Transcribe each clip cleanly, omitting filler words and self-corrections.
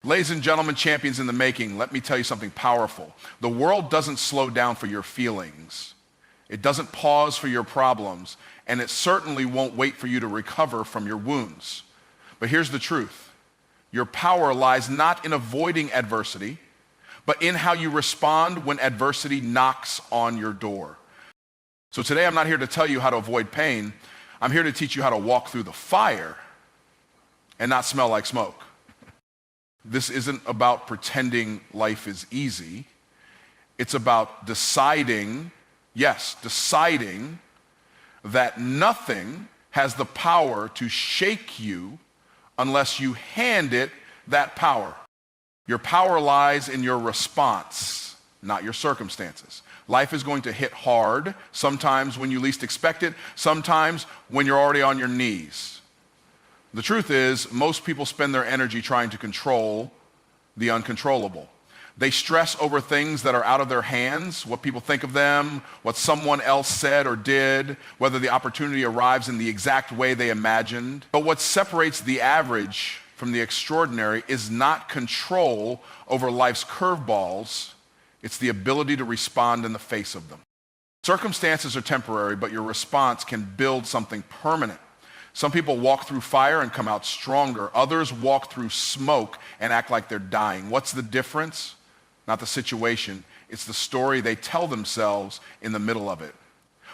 Ladies and gentlemen, champions in the making, let me tell you something powerful. The world doesn't slow down for your feelings. It doesn't pause for your problems, and it certainly won't wait for you to recover from your wounds. But here's the truth. Your power lies not in avoiding adversity, but in how you respond when adversity knocks on your door. So today I'm not here to tell you how to avoid pain. I'm here to teach you how to walk through the fire and not smell like smoke. This isn't about pretending life is easy. It's about deciding that nothing has the power to shake you unless you hand it that power. Your power lies in your response, not your circumstances. Life is going to hit hard, sometimes when you least expect it, sometimes when you're already on your knees. The truth is, most people spend their energy trying to control the uncontrollable. They stress over things that are out of their hands, what people think of them, what someone else said or did, whether the opportunity arrives in the exact way they imagined. But what separates the average from the extraordinary is not control over life's curveballs, it's the ability to respond in the face of them. Circumstances are temporary, but your response can build something permanent. Some people walk through fire and come out stronger. Others walk through smoke and act like they're dying. What's the difference? Not the situation. It's the story they tell themselves in the middle of it.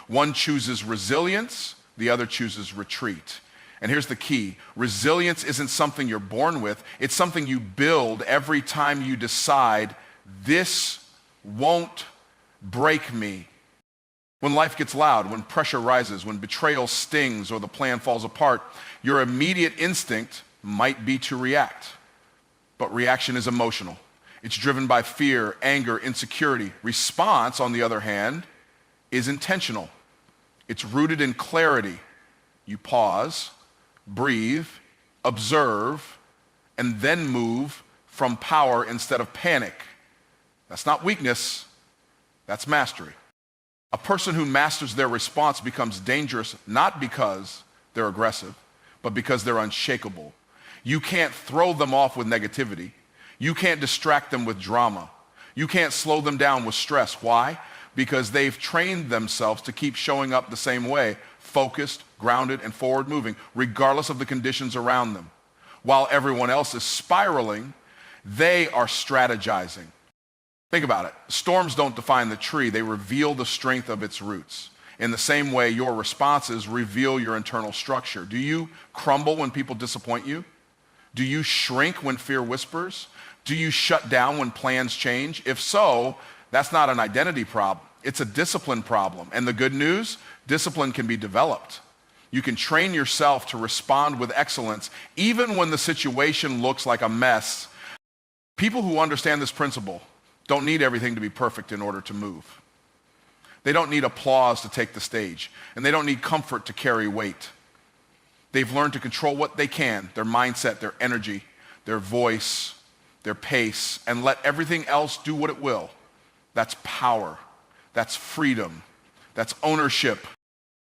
One chooses resilience, the other chooses retreat. And here's the key. Resilience isn't something you're born with. It's something you build every time you decide, this won't break me. When life gets loud, when pressure rises, when betrayal stings or the plan falls apart, your immediate instinct might be to react. But reaction is emotional. It's driven by fear, anger, insecurity. Response, on the other hand, is intentional. It's rooted in clarity. You pause, breathe, observe, and then move from power instead of panic. That's not weakness, that's mastery. A person who masters their response becomes dangerous not because they're aggressive, but because they're unshakable. You can't throw them off with negativity. You can't distract them with drama. You can't slow them down with stress. Why? Because they've trained themselves to keep showing up the same way, focused, grounded, and forward moving, regardless of the conditions around them. While everyone else is spiraling, they are strategizing. Think about it. Storms don't define the tree. They reveal the strength of its roots. In the same way, your responses reveal your internal structure. Do you crumble when people disappoint you? Do you shrink when fear whispers? Do you shut down when plans change? If so, that's not an identity problem. It's a discipline problem. And the good news, discipline can be developed. You can train yourself to respond with excellence, even when the situation looks like a mess. People who understand this principle don't need everything to be perfect in order to move. They don't need applause to take the stage, and they don't need comfort to carry weight. They've learned to control what they can, their mindset, their energy, their voice, their pace, and let everything else do what it will. That's power. That's freedom. That's ownership.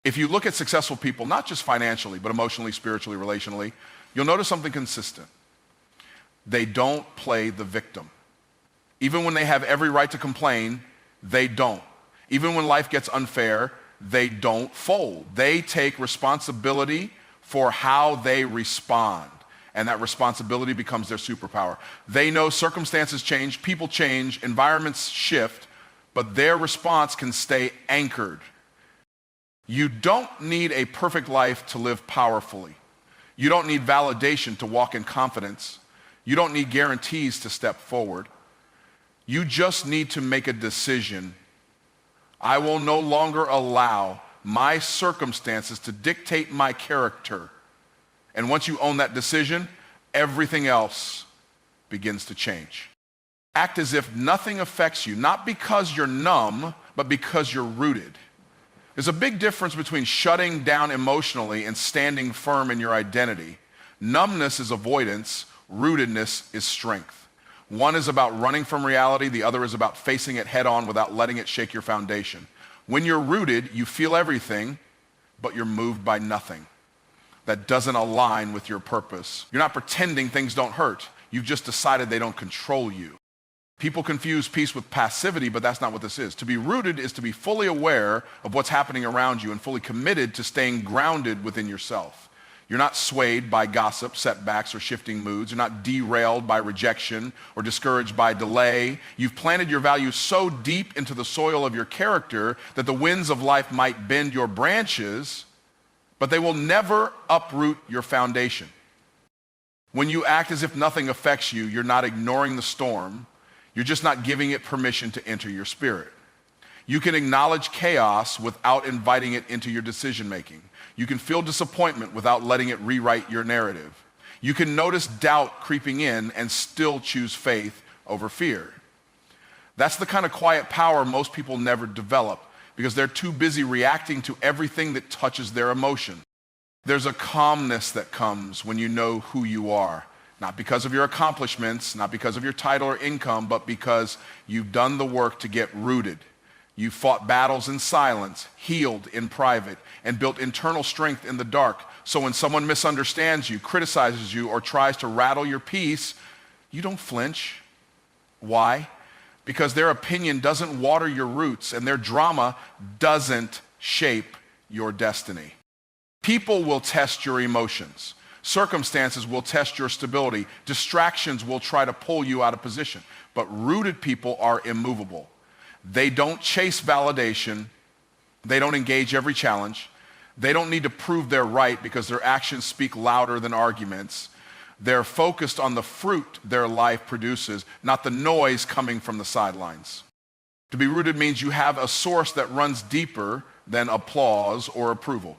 If you look at successful people, not just financially, but emotionally, spiritually, relationally, you'll notice something consistent. They don't play the victim. Even when they have every right to complain, they don't. Even when life gets unfair, they don't fold. They take responsibility for how they respond, and that responsibility becomes their superpower. They know circumstances change, people change, environments shift, but their response can stay anchored. You don't need a perfect life to live powerfully. You don't need validation to walk in confidence. You don't need guarantees to step forward. You just need to make a decision. I will no longer allow my circumstances to dictate my character. And once you own that decision, everything else begins to change. Act as if nothing affects you, not because you're numb, but because you're rooted. There's a big difference between shutting down emotionally and standing firm in your identity. Numbness is avoidance, rootedness is strength. One is about running from reality, the other is about facing it head on without letting it shake your foundation. When you're rooted, you feel everything, but you're moved by nothing that doesn't align with your purpose. You're not pretending things don't hurt. You've just decided they don't control you. People confuse peace with passivity, but that's not what this is. To be rooted is to be fully aware of what's happening around you and fully committed to staying grounded within yourself. You're not swayed by gossip, setbacks, or shifting moods. You're not derailed by rejection or discouraged by delay. You've planted your values so deep into the soil of your character that the winds of life might bend your branches, but they will never uproot your foundation. When you act as if nothing affects you, you're not ignoring the storm. You're just not giving it permission to enter your spirit. You can acknowledge chaos without inviting it into your decision making. You can feel disappointment without letting it rewrite your narrative. You can notice doubt creeping in and still choose faith over fear. That's the kind of quiet power most people never develop because they're too busy reacting to everything that touches their emotion. There's a calmness that comes when you know who you are. Not because of your accomplishments, not because of your title or income, but because you've done the work to get rooted. You've fought battles in silence, healed in private, and built internal strength in the dark. So when someone misunderstands you, criticizes you, or tries to rattle your peace, you don't flinch. Why? Because their opinion doesn't water your roots, and their drama doesn't shape your destiny. People will test your emotions. Circumstances will test your stability. Distractions will try to pull you out of position. But rooted people are immovable. They don't chase validation. They don't engage every challenge. They don't need to prove they're right because their actions speak louder than arguments. They're focused on the fruit their life produces, not the noise coming from the sidelines. To be rooted means you have a source that runs deeper than applause or approval.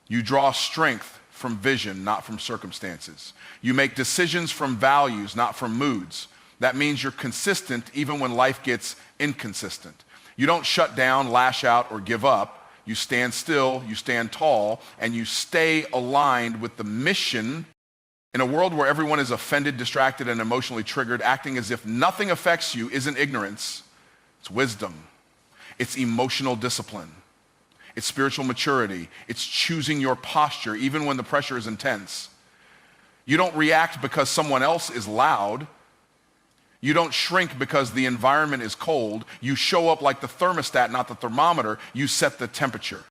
You draw strength from vision, not from circumstances. You make decisions from values, not from moods. That means you're consistent even when life gets inconsistent. You don't shut down, lash out, or give up. You stand still, you stand tall, and you stay aligned with the mission. In a world where everyone is offended, distracted, and emotionally triggered, acting as if nothing affects you isn't ignorance. It's wisdom. It's emotional discipline. It's spiritual maturity. It's choosing your posture even when the pressure is intense. You don't react because someone else is loud. You don't shrink because the environment is cold. You show up like the thermostat, not the thermometer. You set the temperature.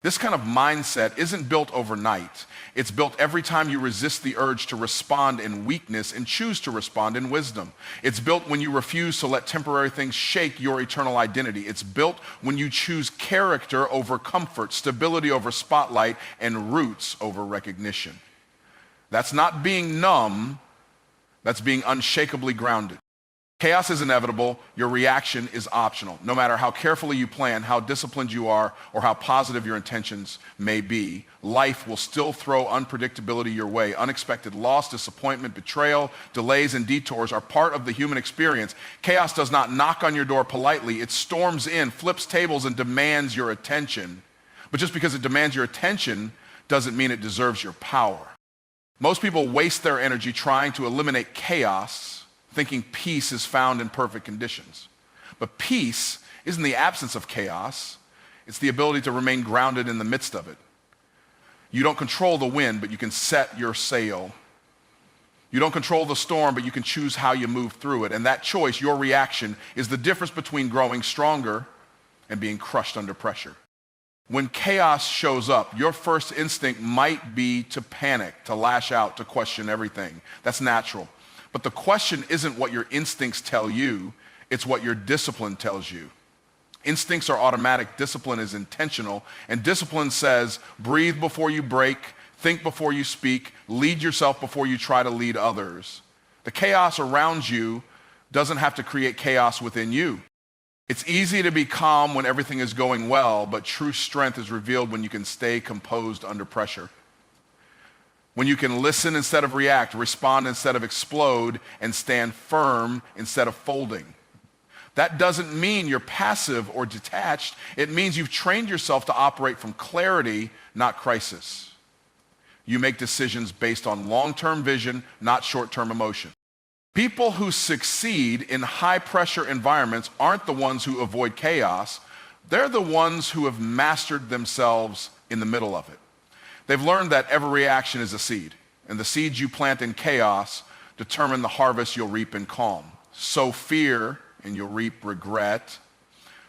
This kind of mindset isn't built overnight. It's built every time you resist the urge to respond in weakness and choose to respond in wisdom. It's built when you refuse to let temporary things shake your eternal identity. It's built when you choose character over comfort, stability over spotlight, and roots over recognition. That's not being numb. That's being unshakably grounded. Chaos is inevitable. Your reaction is optional. No matter how carefully you plan, how disciplined you are, or how positive your intentions may be, life will still throw unpredictability your way. Unexpected loss, disappointment, betrayal, delays, and detours are part of the human experience. Chaos does not knock on your door politely. It storms in, flips tables, and demands your attention. But just because it demands your attention doesn't mean it deserves your power. Most people waste their energy trying to eliminate chaos, thinking peace is found in perfect conditions. But peace isn't the absence of chaos. It's the ability to remain grounded in the midst of it. You don't control the wind, but you can set your sail. You don't control the storm, but you can choose how you move through it. And that choice, your reaction, is the difference between growing stronger and being crushed under pressure. When chaos shows up, your first instinct might be to panic, to lash out, to question everything. That's natural. But the question isn't what your instincts tell you, it's what your discipline tells you. Instincts are automatic, discipline is intentional, and discipline says, breathe before you break, think before you speak, lead yourself before you try to lead others. The chaos around you doesn't have to create chaos within you. It's easy to be calm when everything is going well, but true strength is revealed when you can stay composed under pressure. When you can listen instead of react, respond instead of explode, and stand firm instead of folding. That doesn't mean you're passive or detached. It means you've trained yourself to operate from clarity, not crisis. You make decisions based on long-term vision, not short-term emotion. People who succeed in high-pressure environments aren't the ones who avoid chaos. They're the ones who have mastered themselves in the middle of it. They've learned that every reaction is a seed, and the seeds you plant in chaos Determine the harvest you'll reap in calm. Sow fear and you'll reap regret.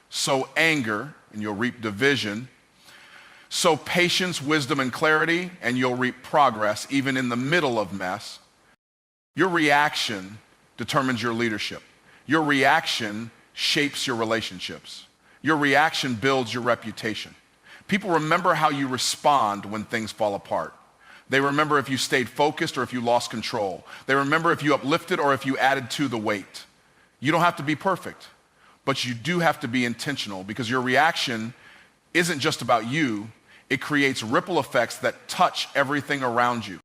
Sow anger and you'll reap division. Sow patience, wisdom, and clarity, and you'll reap progress even in the middle of mess. Your reaction determines your leadership. Your reaction shapes your relationships. Your reaction builds your reputation. People remember how you respond when things fall apart. They remember if you stayed focused or if you lost control. They remember if you uplifted or if you added to the weight. You don't have to be perfect, but you do have to be intentional, because your reaction isn't just about you. It creates ripple effects that touch everything around you.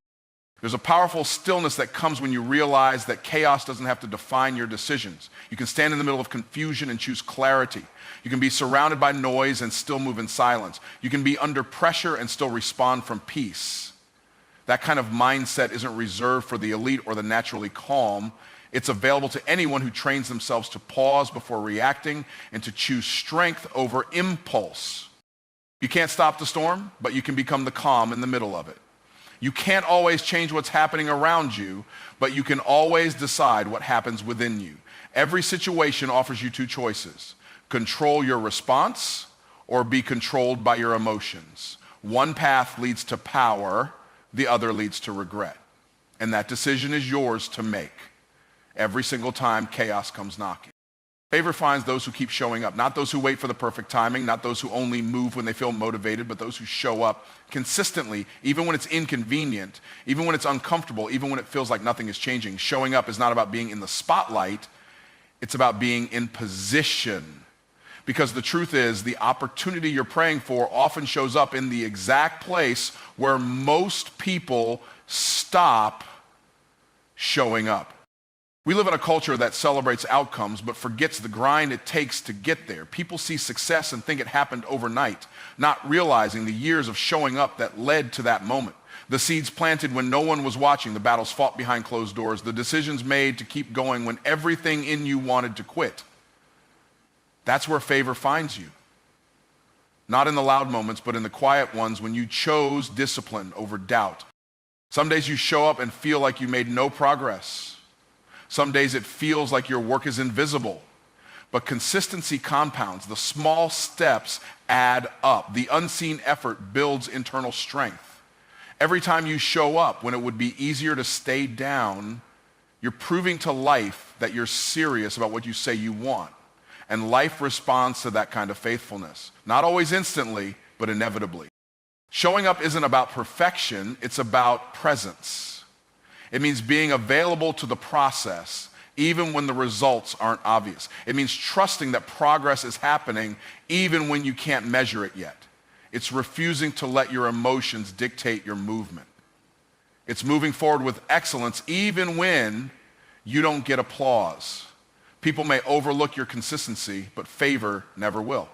There's a powerful stillness that comes when you realize that chaos doesn't have to define your decisions. You can stand in the middle of confusion and choose clarity. You can be surrounded by noise and still move in silence. You can be under pressure and still respond from peace. That kind of mindset isn't reserved for the elite or the naturally calm. It's available to anyone who trains themselves to pause before reacting and to choose strength over impulse. You can't stop the storm, but you can become the calm in the middle of it. You can't always change what's happening around you, but you can always decide what happens within you. Every situation offers you two choices: control your response or be controlled by your emotions. One path leads to power, the other leads to regret. And that decision is yours to make every single time chaos comes knocking. Favor finds those who keep showing up, not those who wait for the perfect timing, not those who only move when they feel motivated, but those who show up consistently, even when it's inconvenient, even when it's uncomfortable, even when it feels like nothing is changing. Showing up is not about being in the spotlight, it's about being in position. Because the truth is, the opportunity you're praying for often shows up in the exact place where most people stop showing up. We live in a culture that celebrates outcomes but forgets the grind it takes to get there. People see success and think it happened overnight, not realizing the years of showing up that led to that moment. The seeds planted when no one was watching, the battles fought behind closed doors, the decisions made to keep going when everything in you wanted to quit. That's where favor finds you. Not in the loud moments, but in the quiet ones when you chose discipline over doubt. Some days you show up and feel like you made no progress. Some days it feels like your work is invisible. But consistency compounds. The small steps add up. The unseen effort builds internal strength. Every time you show up when it would be easier to stay down, you're proving to life that you're serious about what you say you want. And life responds to that kind of faithfulness. Not always instantly, but inevitably. Showing up isn't about perfection, it's about presence. It means being available to the process, even when the results aren't obvious. It means trusting that progress is happening, even when you can't measure it yet. It's refusing to let your emotions dictate your movement. It's moving forward with excellence, even when you don't get applause. People may overlook your consistency, but favor never will.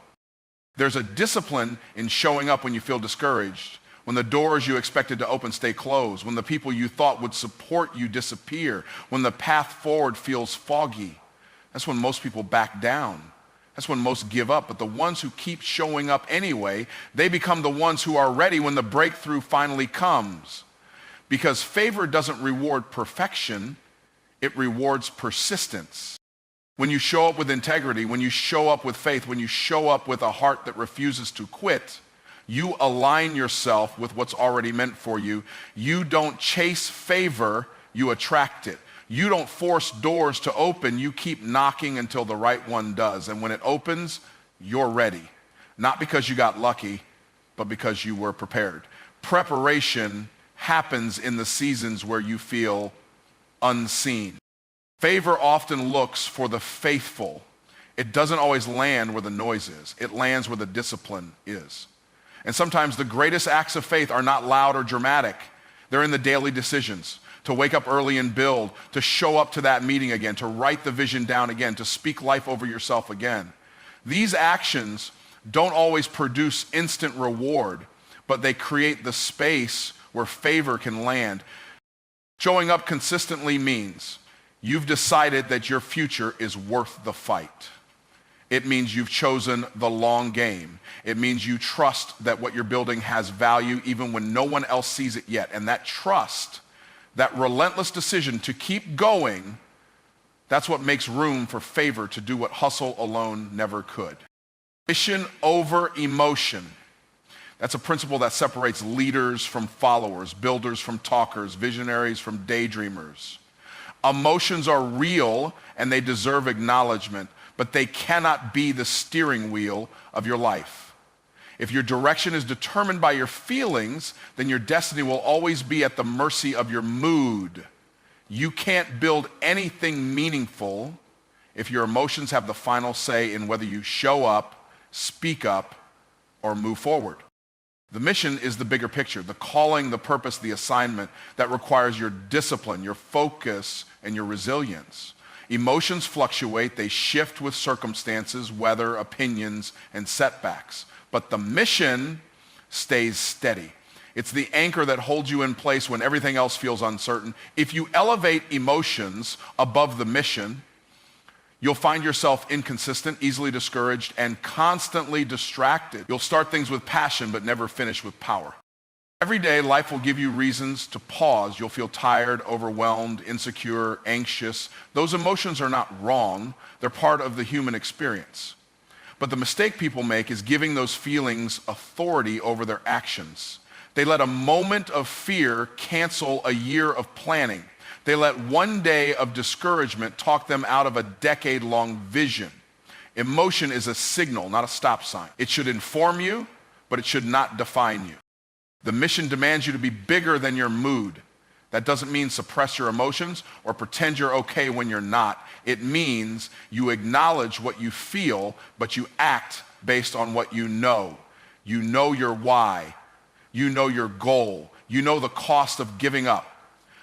There's a discipline in showing up when you feel discouraged, when the doors you expected to open stay closed, when the people you thought would support you disappear, when the path forward feels foggy. That's when most people back down. That's when most give up. But the ones who keep showing up anyway, they become the ones who are ready when the breakthrough finally comes. Because favor doesn't reward perfection, it rewards persistence. When you show up with integrity, when you show up with faith, when you show up with a heart that refuses to quit, you align yourself with what's already meant for you. You don't chase favor, you attract it. You don't force doors to open, you keep knocking until the right one does. And when it opens, you're ready. Not because you got lucky, but because you were prepared. Preparation happens in the seasons where you feel unseen. Favor often looks for the faithful. It doesn't always land where the noise is. It lands where the discipline is. And sometimes the greatest acts of faith are not loud or dramatic. They're in the daily decisions. To wake up early and build, to show up to that meeting again, to write the vision down again, to speak life over yourself again. These actions don't always produce instant reward, but they create the space where favor can land. Showing up consistently means you've decided that your future is worth the fight. It means you've chosen the long game. It means you trust that what you're building has value even when no one else sees it yet. And that trust that relentless decision to keep going, that's what makes room for favor to do what hustle alone never could. Mission over emotion. That's a principle that separates leaders from followers, builders from talkers, visionaries from daydreamers. Emotions are real and they deserve acknowledgement, but they cannot be the steering wheel of your life. If your direction is determined by your feelings, then your destiny will always be at the mercy of your mood. You can't build anything meaningful if your emotions have the final say in whether you show up, speak up, or move forward. The mission is the bigger picture, the calling, the purpose, the assignment that requires your discipline, your focus, and your resilience. Emotions fluctuate, they shift with circumstances, weather, opinions, and setbacks. But the mission stays steady. It's the anchor that holds you in place when everything else feels uncertain. If you elevate emotions above the mission, you'll find yourself inconsistent, easily discouraged, and constantly distracted. You'll start things with passion, but never finish with power. Every day, life will give you reasons to pause. You'll feel tired, overwhelmed, insecure, anxious. Those emotions are not wrong. They're part of the human experience. But the mistake people make is giving those feelings authority over their actions. They let a moment of fear cancel a year of planning. They let one day of discouragement talk them out of a decade-long vision. Emotion is a signal, not a stop sign. It should inform you, but it should not define you. The mission demands you to be bigger than your mood. That doesn't mean suppress your emotions or pretend you're okay when you're not. It means you acknowledge what you feel, but you act based on what you know. You know your why. You know your goal. You know the cost of giving up.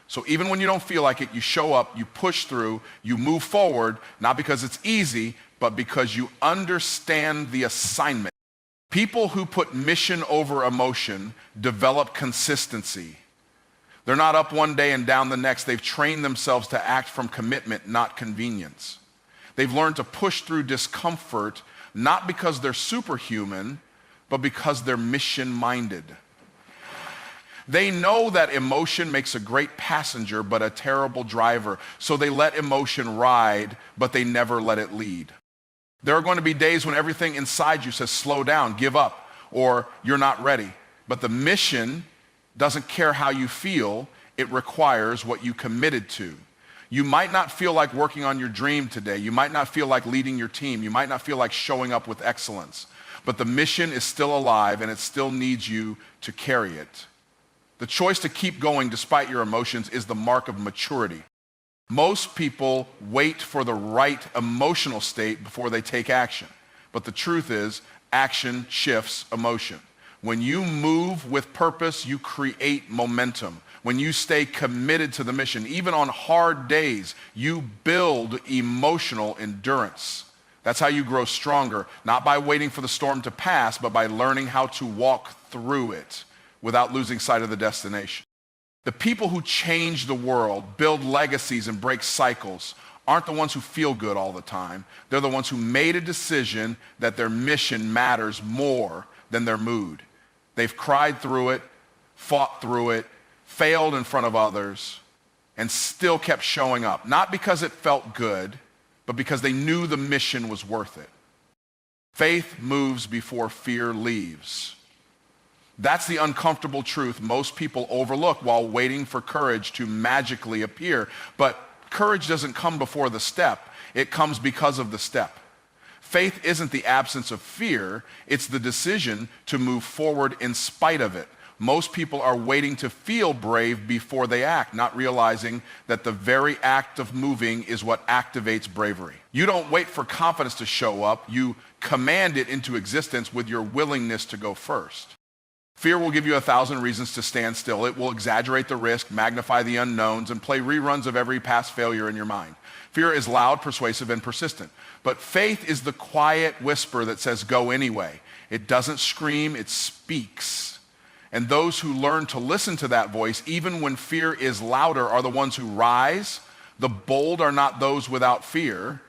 So even when you don't feel like it, you show up, you push through, you move forward, not because it's easy, but because you understand the assignment. People who put mission over emotion develop consistency. They're not up one day and down the next. They've trained themselves to act from commitment, not convenience. They've learned to push through discomfort, not because they're superhuman, but because they're mission-minded. They know that emotion makes a great passenger, but a terrible driver. So they let emotion ride, but they never let it lead. There are going to be days when everything inside you says, slow down, give up, or you're not ready. But the mission doesn't care how you feel. It requires what you committed to. You might not feel like working on your dream today. You might not feel like leading your team. You might not feel like showing up with excellence. But the mission is still alive, and it still needs you to carry it. The choice to keep going despite your emotions is the mark of maturity. Most people wait for the right emotional state before they take action. But the truth is, action shifts emotion. When you move with purpose, you create momentum. When you stay committed to the mission, even on hard days, you build emotional endurance. That's how you grow stronger, not by waiting for the storm to pass, but by learning how to walk through it without losing sight of the destination. The people who change the world, build legacies, and break cycles aren't the ones who feel good all the time. They're the ones who made a decision that their mission matters more than their mood. They've cried through it, fought through it, failed in front of others, and still kept showing up. Not because it felt good, but because they knew the mission was worth it. Faith moves before fear leaves. That's the uncomfortable truth most people overlook while waiting for courage to magically appear. But courage doesn't come before the step. It comes because of the step. Faith isn't the absence of fear. It's the decision to move forward in spite of it. Most people are waiting to feel brave before they act, not realizing that the very act of moving is what activates bravery. You don't wait for confidence to show up. You command it into existence with your willingness to go first. Fear will give you 1,000 reasons to stand still. It will exaggerate the risk, magnify the unknowns, and play reruns of every past failure in your mind. Fear is loud, persuasive, and persistent. But faith is the quiet whisper that says, go anyway. It doesn't scream, it speaks. And those who learn to listen to that voice, even when fear is louder, are the ones who rise. The bold are not those without fear.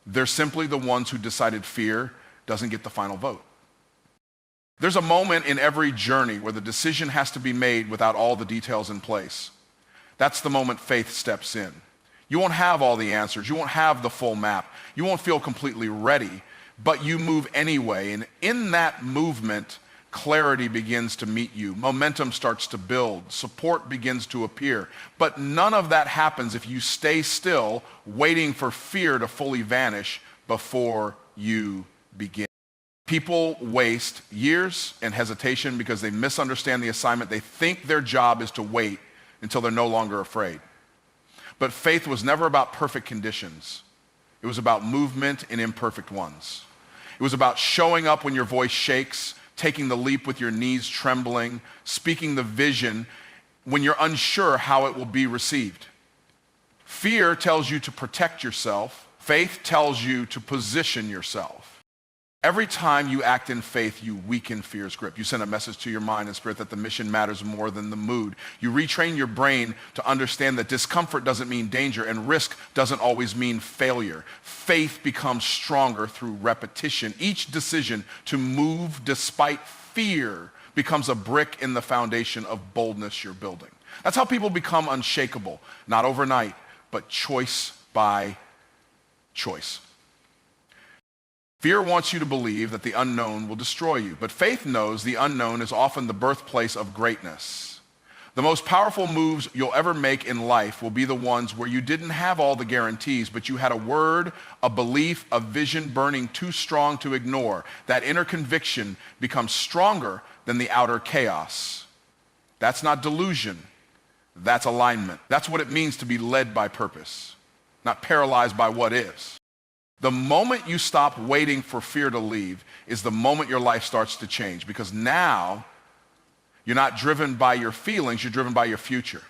They're simply the ones who decided fear doesn't get the final vote. There's a moment in every journey where the decision has to be made without all the details in place. That's the moment faith steps in. You won't have all the answers. You won't have the full map. You won't feel completely ready, but you move anyway. And in that movement, clarity begins to meet you. Momentum starts to build. Support begins to appear. But none of that happens if you stay still, waiting for fear to fully vanish before you begin. People waste years in hesitation because they misunderstand the assignment. They think their job is to wait until they're no longer afraid. But faith was never about perfect conditions. It was about movement in imperfect ones. It was about showing up when your voice shakes, taking the leap with your knees trembling, speaking the vision when you're unsure how it will be received. Fear tells you to protect yourself. Faith tells you to position yourself. Every time you act in faith, you weaken fear's grip. You send a message to your mind and spirit that the mission matters more than the mood. You retrain your brain to understand that discomfort doesn't mean danger and risk doesn't always mean failure. Faith becomes stronger through repetition. Each decision to move despite fear becomes a brick in the foundation of boldness you're building. That's how people become unshakable, not overnight, but choice by choice. Fear wants you to believe that the unknown will destroy you, but faith knows the unknown is often the birthplace of greatness. The most powerful moves you'll ever make in life will be the ones where you didn't have all the guarantees, but you had a word, a belief, a vision burning too strong to ignore. That inner conviction becomes stronger than the outer chaos. That's not delusion. That's alignment. That's what it means to be led by purpose, not paralyzed by what is. The moment you stop waiting for fear to leave is the moment your life starts to change, because now you're not driven by your feelings, you're driven by your future.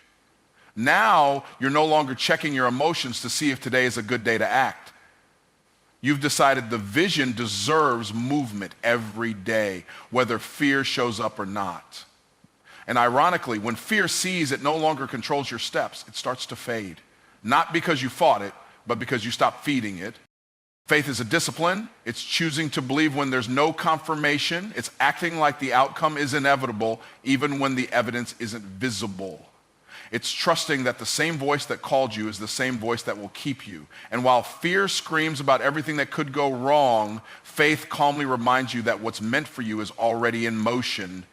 Now you're no longer checking your emotions to see if today is a good day to act. You've decided the vision deserves movement every day, whether fear shows up or not. And ironically, when fear sees it no longer controls your steps, it starts to fade. Not because you fought it, but because you stopped feeding it. Faith is a discipline. It's choosing to believe when there's no confirmation. It's acting like the outcome is inevitable, even when the evidence isn't visible. It's trusting that the same voice that called you is the same voice that will keep you. And while fear screams about everything that could go wrong, faith calmly reminds you that what's meant for you is already in motion.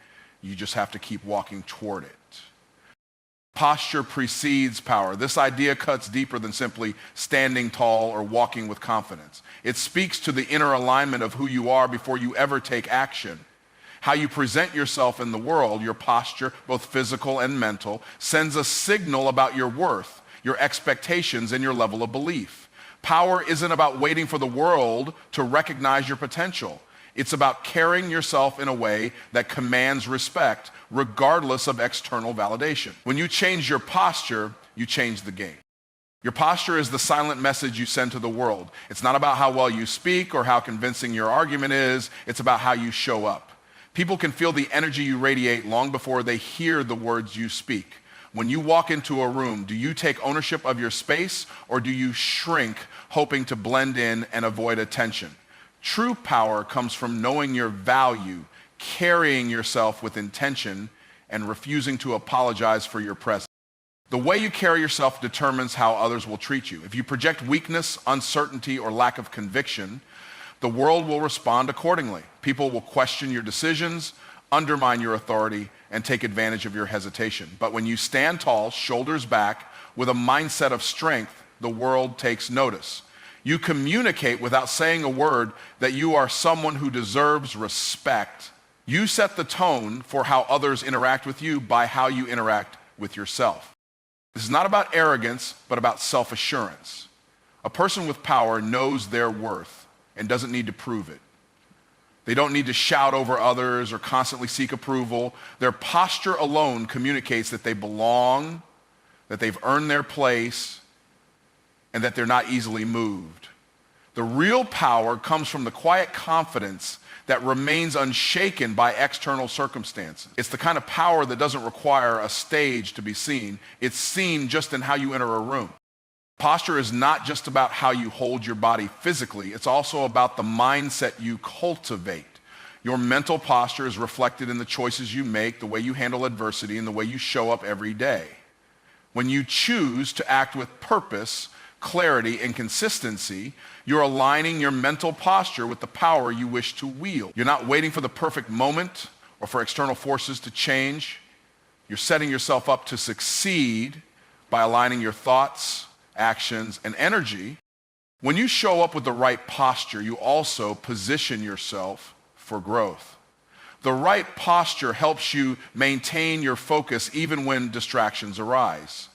You just have to keep walking toward it. Posture precedes power. This idea cuts deeper than simply standing tall or walking with confidence. It speaks to the inner alignment of who you are before you ever take action. How you present yourself in the world, your posture, both physical and mental, sends a signal about your worth, your expectations, and your level of belief. Power isn't about waiting for the world to recognize your potential. It's about carrying yourself in a way that commands respect, regardless of external validation. When you change your posture, you change the game. Your posture is the silent message you send to the world. It's not about how well you speak or how convincing your argument is. It's about how you show up. People can feel the energy you radiate long before they hear the words you speak. When you walk into a room, do you take ownership of your space, or do you shrink, hoping to blend in and avoid attention? True power comes from knowing your value, carrying yourself with intention, and refusing to apologize for your presence. The way you carry yourself determines how others will treat you. If you project weakness, uncertainty, or lack of conviction, the world will respond accordingly. People will question your decisions, undermine your authority, and take advantage of your hesitation. But when you stand tall, shoulders back, with a mindset of strength, the world takes notice. You communicate without saying a word that you are someone who deserves respect. You set the tone for how others interact with you by how you interact with yourself. This is not about arrogance, but about self-assurance. A person with power knows their worth and doesn't need to prove it. They don't need to shout over others or constantly seek approval. Their posture alone communicates that they belong, that they've earned their place, and that they're not easily moved. The real power comes from the quiet confidence that remains unshaken by external circumstances. It's the kind of power that doesn't require a stage to be seen. It's seen just in how you enter a room. Posture is not just about how you hold your body physically. It's also about the mindset you cultivate. Your mental posture is reflected in the choices you make, the way you handle adversity, and the way you show up every day. When you choose to act with purpose, clarity, and consistency, you're aligning your mental posture with the power you wish to wield. You're not waiting for the perfect moment or for external forces to change. You're setting yourself up to succeed by aligning your thoughts, actions, and energy. When you show up with the right posture, you also position yourself for growth. The right posture helps you maintain your focus even when distractions arise.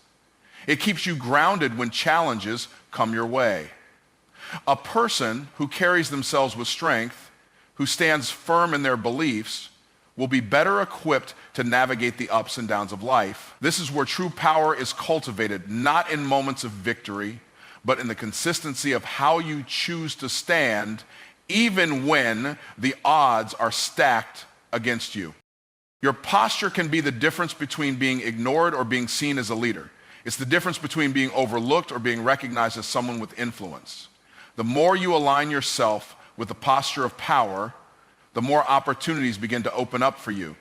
It keeps you grounded when challenges come your way. A person who carries themselves with strength, who stands firm in their beliefs, will be better equipped to navigate the ups and downs of life. This is where true power is cultivated, not in moments of victory, but in the consistency of how you choose to stand, even when the odds are stacked against you. Your posture can be the difference between being ignored or being seen as a leader. It's the difference between being overlooked or being recognized as someone with influence. The more you align yourself with the posture of power, the more opportunities begin to open up for you.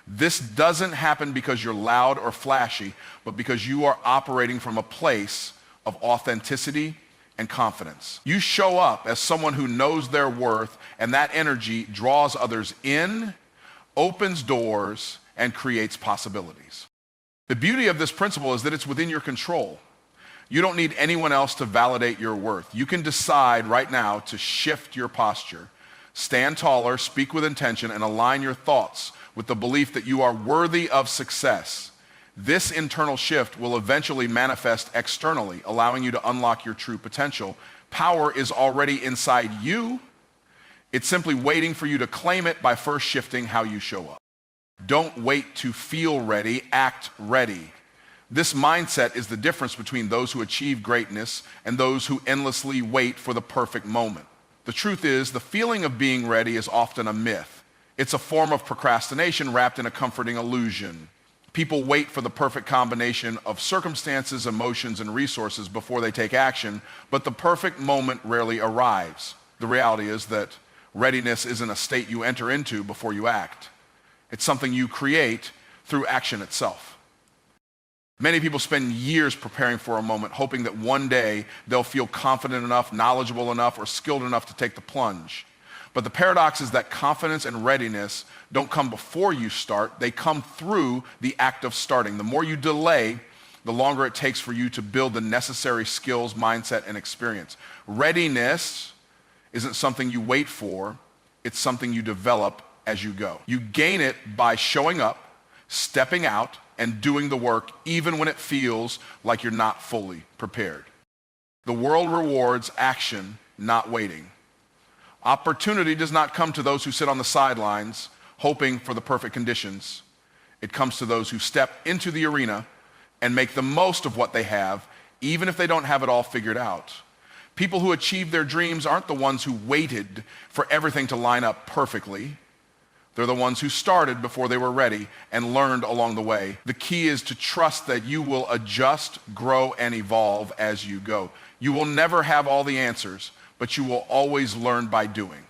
This doesn't happen because you're loud or flashy, but because you are operating from a place of authenticity and confidence. You show up as someone who knows their worth, and that energy draws others in, opens doors, and creates possibilities. The beauty of this principle is that it's within your control. You don't need anyone else to validate your worth. You can decide right now to shift your posture, stand taller, speak with intention, and align your thoughts with the belief that you are worthy of success. This internal shift will eventually manifest externally, allowing you to unlock your true potential. Power is already inside you. It's simply waiting for you to claim it by first shifting how you show up. Don't wait to feel ready, act ready. This mindset is the difference between those who achieve greatness and those who endlessly wait for the perfect moment. The truth is, the feeling of being ready is often a myth. It's a form of procrastination wrapped in a comforting illusion. People wait for the perfect combination of circumstances, emotions, and resources before they take action, but the perfect moment rarely arrives. The reality is that readiness isn't a state you enter into before you act. It's something you create through action itself. Many people spend years preparing for a moment, hoping that one day they'll feel confident enough, knowledgeable enough, or skilled enough to take the plunge. But the paradox is that confidence and readiness don't come before you start, they come through the act of starting. The more you delay, the longer it takes for you to build the necessary skills, mindset, and experience. Readiness isn't something you wait for, it's something you develop as you go. You gain it by showing up, stepping out, and doing the work even when it feels like you're not fully prepared. The world rewards action, not waiting. Opportunity does not come to those who sit on the sidelines hoping for the perfect conditions. It comes to those who step into the arena and make the most of what they have, even if they don't have it all figured out. People who achieve their dreams aren't the ones who waited for everything to line up perfectly. They're the ones who started before they were ready and learned along the way. The key is to trust that you will adjust, grow, and evolve as you go. You will never have all the answers, but you will always learn by doing.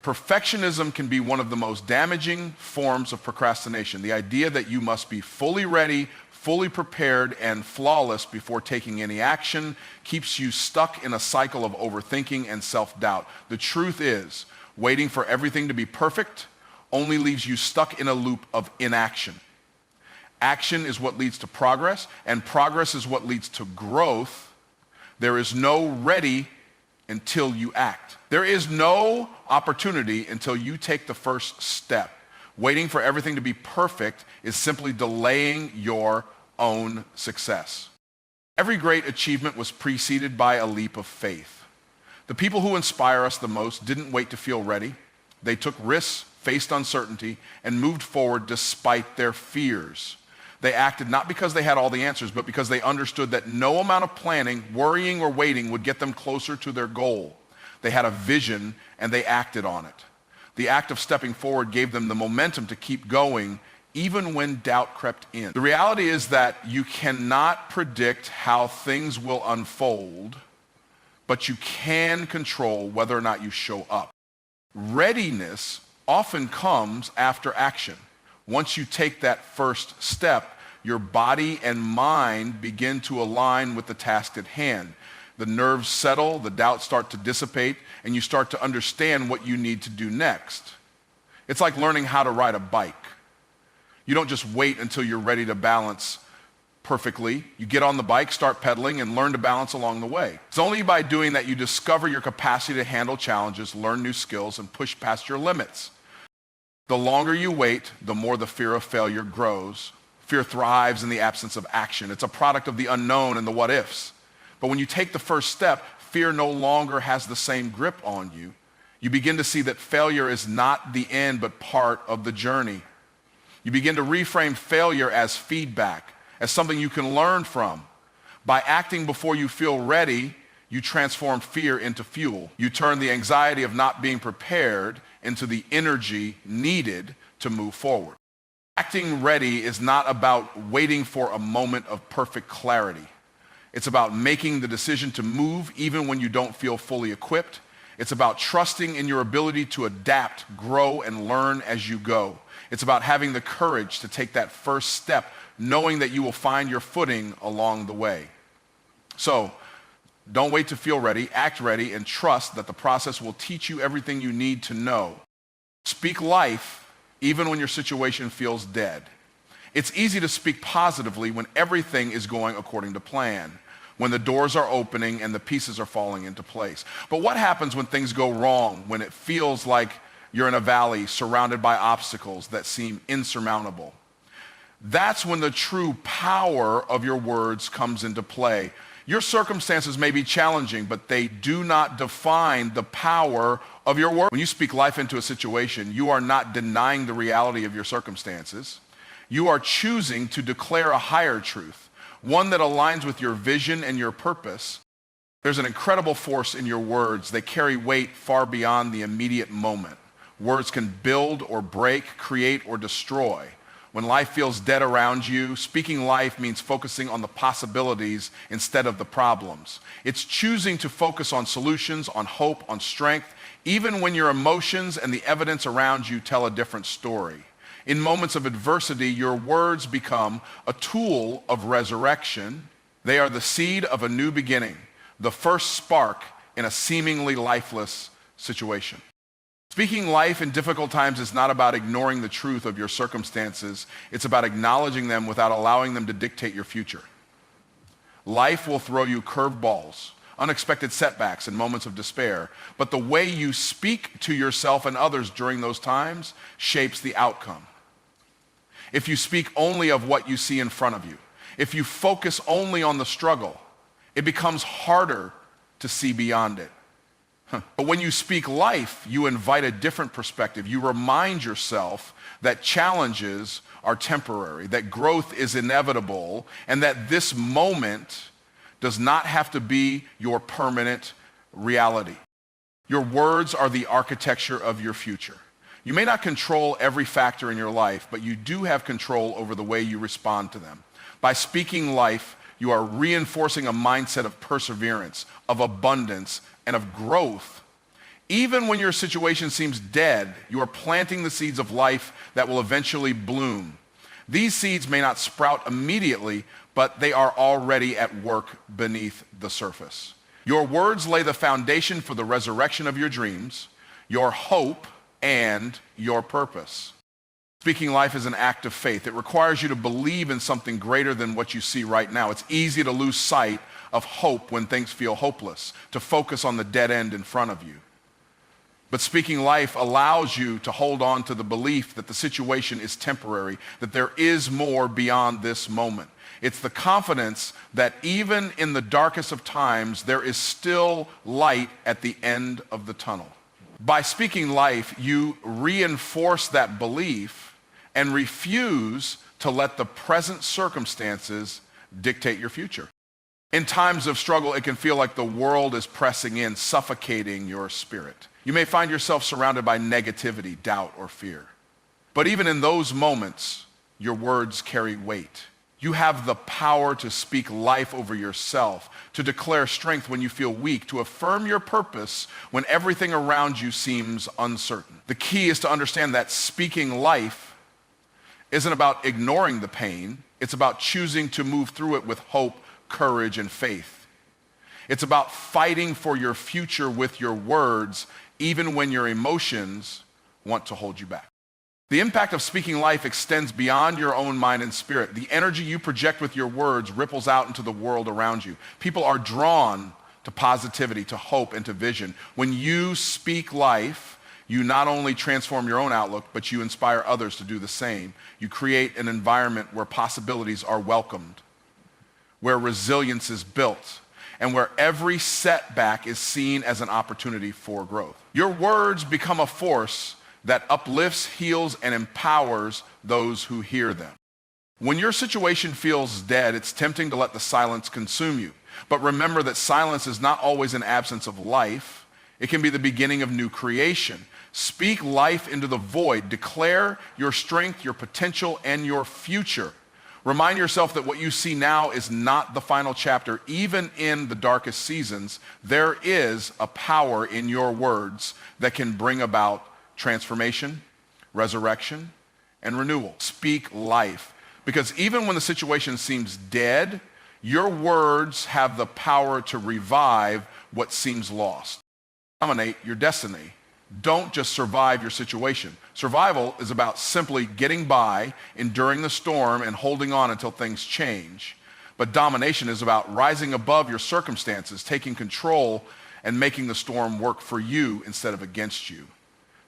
Perfectionism can be one of the most damaging forms of procrastination. The idea that you must be fully ready, fully prepared, and flawless before taking any action keeps you stuck in a cycle of overthinking and self-doubt. The truth is, waiting for everything to be perfect only leaves you stuck in a loop of inaction. Action is what leads to progress, and progress is what leads to growth. There is no ready until you act. There is no opportunity until you take the first step. Waiting for everything to be perfect is simply delaying your own success. Every great achievement was preceded by a leap of faith. The people who inspire us the most didn't wait to feel ready. They took risks, faced uncertainty, and moved forward despite their fears. They acted not because they had all the answers, but because they understood that no amount of planning, worrying, or waiting would get them closer to their goal. They had a vision, and they acted on it. The act of stepping forward gave them the momentum to keep going, even when doubt crept in. The reality is that you cannot predict how things will unfold, but you can control whether or not you show up. Readiness often comes after action. Once you take that first step, your body and mind begin to align with the task at hand. The nerves settle, the doubts start to dissipate, and you start to understand what you need to do next. It's like learning how to ride a bike. You don't just wait until you're ready to balance perfectly. You get on the bike, start pedaling, and learn to balance along the way. It's only by doing that you discover your capacity to handle challenges, learn new skills, and push past your limits. The longer you wait, the more the fear of failure grows. Fear thrives in the absence of action. It's a product of the unknown and the what ifs. But when you take the first step, fear no longer has the same grip on you. You begin to see that failure is not the end, but part of the journey. You begin to reframe failure as feedback, as something you can learn from. By acting before you feel ready, you transform fear into fuel. You turn the anxiety of not being prepared into the energy needed to move forward. Acting ready is not about waiting for a moment of perfect clarity. It's about making the decision to move even when you don't feel fully equipped. It's about trusting in your ability to adapt, grow, and learn as you go. It's about having the courage to take that first step, knowing that you will find your footing along the way. So, don't wait to feel ready, act ready, and trust that the process will teach you everything you need to know. Speak life even when your situation feels dead. It's easy to speak positively when everything is going according to plan, when the doors are opening and the pieces are falling into place. But what happens when things go wrong, when it feels like you're in a valley surrounded by obstacles that seem insurmountable? That's when the true power of your words comes into play. Your circumstances may be challenging, but they do not define the power of your words. When you speak life into a situation, you are not denying the reality of your circumstances. You are choosing to declare a higher truth, one that aligns with your vision and your purpose. There's an incredible force in your words. They carry weight far beyond the immediate moment. Words can build or break, create or destroy. When life feels dead around you, speaking life means focusing on the possibilities instead of the problems. It's choosing to focus on solutions, on hope, on strength, even when your emotions and the evidence around you tell a different story. In moments of adversity, your words become a tool of resurrection. They are the seed of a new beginning, the first spark in a seemingly lifeless situation. Speaking life in difficult times is not about ignoring the truth of your circumstances. It's about acknowledging them without allowing them to dictate your future. Life will throw you curveballs, unexpected setbacks, and moments of despair. But the way you speak to yourself and others during those times shapes the outcome. If you speak only of what you see in front of you, if you focus only on the struggle, it becomes harder to see beyond it. But when you speak life, you invite a different perspective. You remind yourself that challenges are temporary, that growth is inevitable, and that this moment does not have to be your permanent reality. Your words are the architecture of your future. You may not control every factor in your life, but you do have control over the way you respond to them. By speaking life, you are reinforcing a mindset of perseverance, of abundance, and of growth. Even when your situation seems dead, you are planting the seeds of life that will eventually bloom. These seeds may not sprout immediately, but they are already at work beneath the surface. Your words lay the foundation for the resurrection of your dreams, your hope, and your purpose. Speaking life is an act of faith. It requires you to believe in something greater than what you see right now. It's easy to lose sight of hope when things feel hopeless, to focus on the dead end in front of you. But speaking life allows you to hold on to the belief that the situation is temporary, that there is more beyond this moment. It's the confidence that even in the darkest of times, there is still light at the end of the tunnel. By speaking life, you reinforce that belief and refuse to let the present circumstances dictate your future. In times of struggle, it can feel like the world is pressing in, suffocating your spirit. You may find yourself surrounded by negativity, doubt, or fear. But even in those moments, your words carry weight. You have the power to speak life over yourself, to declare strength when you feel weak, to affirm your purpose when everything around you seems uncertain. The key is to understand that speaking life isn't about ignoring the pain. It's about choosing to move through it with hope, courage, and faith. It's about fighting for your future with your words, even when your emotions want to hold you back. The impact of speaking life extends beyond your own mind and spirit. The energy you project with your words ripples out into the world around you. People are drawn to positivity, to hope, and to vision. When you speak life, you not only transform your own outlook, but you inspire others to do the same. You create an environment where possibilities are welcomed, where resilience is built, and where every setback is seen as an opportunity for growth. Your words become a force that uplifts, heals, and empowers those who hear them. When your situation feels dead, it's tempting to let the silence consume you. But remember that silence is not always an absence of life. It can be the beginning of new creation. Speak life into the void. Declare your strength, your potential, and your future. Remind yourself that what you see now is not the final chapter. Even in the darkest seasons, there is a power in your words that can bring about transformation, resurrection, and renewal. Speak life. Because even when the situation seems dead, your words have the power to revive what seems lost. Dominate your destiny. Don't just survive your situation. Survival is about simply getting by, enduring the storm, and holding on until things change. But domination is about rising above your circumstances, taking control, and making the storm work for you instead of against you.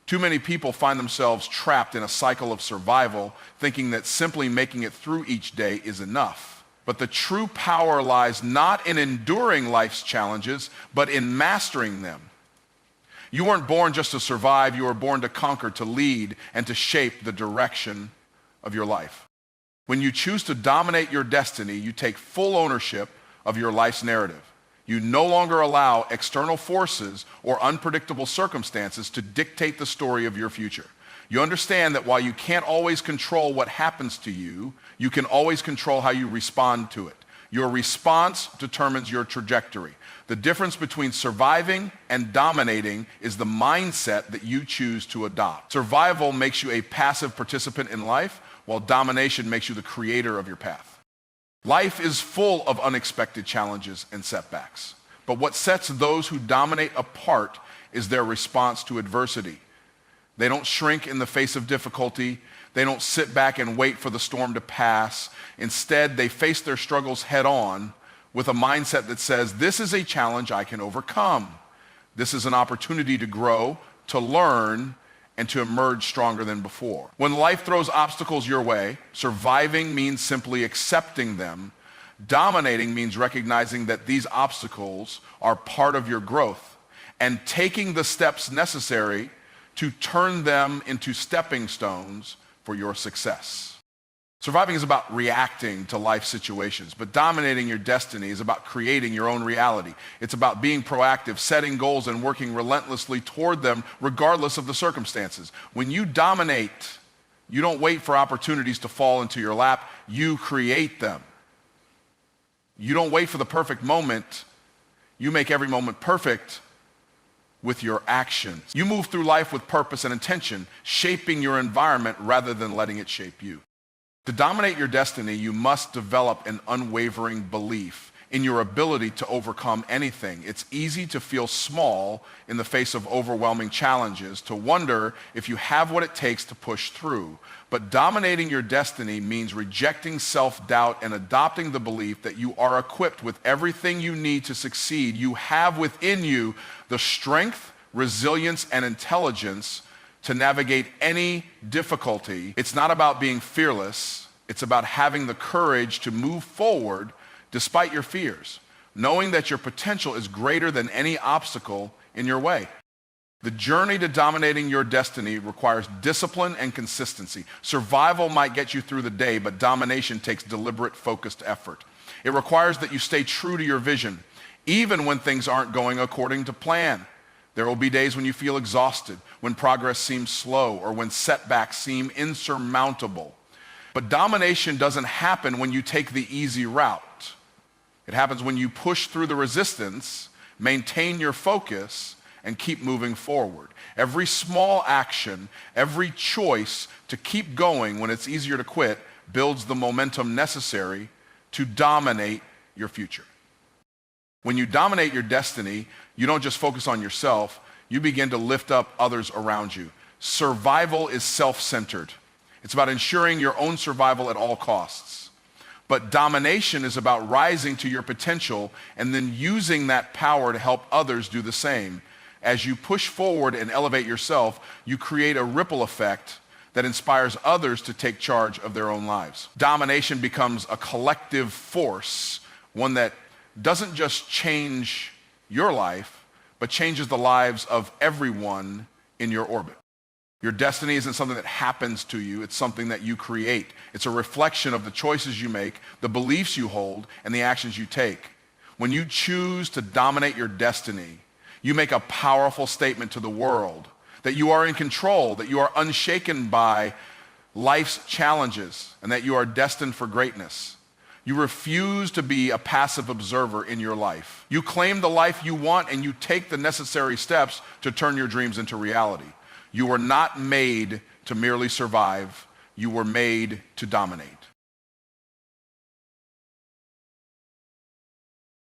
Too many people find themselves trapped in a cycle of survival, thinking that simply making it through each day is enough. But the true power lies not in enduring life's challenges, but in mastering them. You weren't born just to survive, you were born to conquer, to lead, and to shape the direction of your life. When you choose to dominate your destiny, you take full ownership of your life's narrative. You no longer allow external forces or unpredictable circumstances to dictate the story of your future. You understand that while you can't always control what happens to you, you can always control how you respond to it. Your response determines your trajectory. The difference between surviving and dominating is the mindset that you choose to adopt. Survival makes you a passive participant in life, while domination makes you the creator of your path. Life is full of unexpected challenges and setbacks, but what sets those who dominate apart is their response to adversity. They don't shrink in the face of difficulty. They don't sit back and wait for the storm to pass. Instead, they face their struggles head on with a mindset that says, this is a challenge I can overcome. This is an opportunity to grow, to learn, and to emerge stronger than before. When life throws obstacles your way, surviving means simply accepting them. Dominating means recognizing that these obstacles are part of your growth and taking the steps necessary to turn them into stepping stones for your success. Surviving is about reacting to life situations, but dominating your destiny is about creating your own reality. It's about being proactive, setting goals, and working relentlessly toward them regardless of the circumstances. When you dominate, you don't wait for opportunities to fall into your lap, you create them. You don't wait for the perfect moment, you make every moment perfect with your actions. You move through life with purpose and intention, shaping your environment rather than letting it shape you. To dominate your destiny, you must develop an unwavering belief in your ability to overcome anything. It's easy to feel small in the face of overwhelming challenges, to wonder if you have what it takes to push through. But dominating your destiny means rejecting self-doubt and adopting the belief that you are equipped with everything you need to succeed. You have within you the strength, resilience, and intelligence to navigate any difficulty. It's not about being fearless. It's about having the courage to move forward despite your fears, knowing that your potential is greater than any obstacle in your way. The journey to dominating your destiny requires discipline and consistency. Survival might get you through the day, but domination takes deliberate, focused effort. It requires that you stay true to your vision, even when things aren't going according to plan. There will be days when you feel exhausted, when progress seems slow, or when setbacks seem insurmountable. But domination doesn't happen when you take the easy route. It happens when you push through the resistance, maintain your focus, and keep moving forward. Every small action, every choice to keep going when it's easier to quit builds the momentum necessary to dominate your future. When you dominate your destiny, you don't just focus on yourself, you begin to lift up others around you. Survival is self-centered. It's about ensuring your own survival at all costs. But domination is about rising to your potential and then using that power to help others do the same. As you push forward and elevate yourself, you create a ripple effect that inspires others to take charge of their own lives. Domination becomes a collective force, one that doesn't just change your life, but changes the lives of everyone in your orbit. Your destiny isn't something that happens to you, it's something that you create. It's a reflection of the choices you make, the beliefs you hold, and the actions you take. When you choose to dominate your destiny, you make a powerful statement to the world that you are in control, that you are unshaken by life's challenges, and that you are destined for greatness. You refuse to be a passive observer in your life. You claim the life you want and you take the necessary steps to turn your dreams into reality. You were not made to merely survive. You were made to dominate.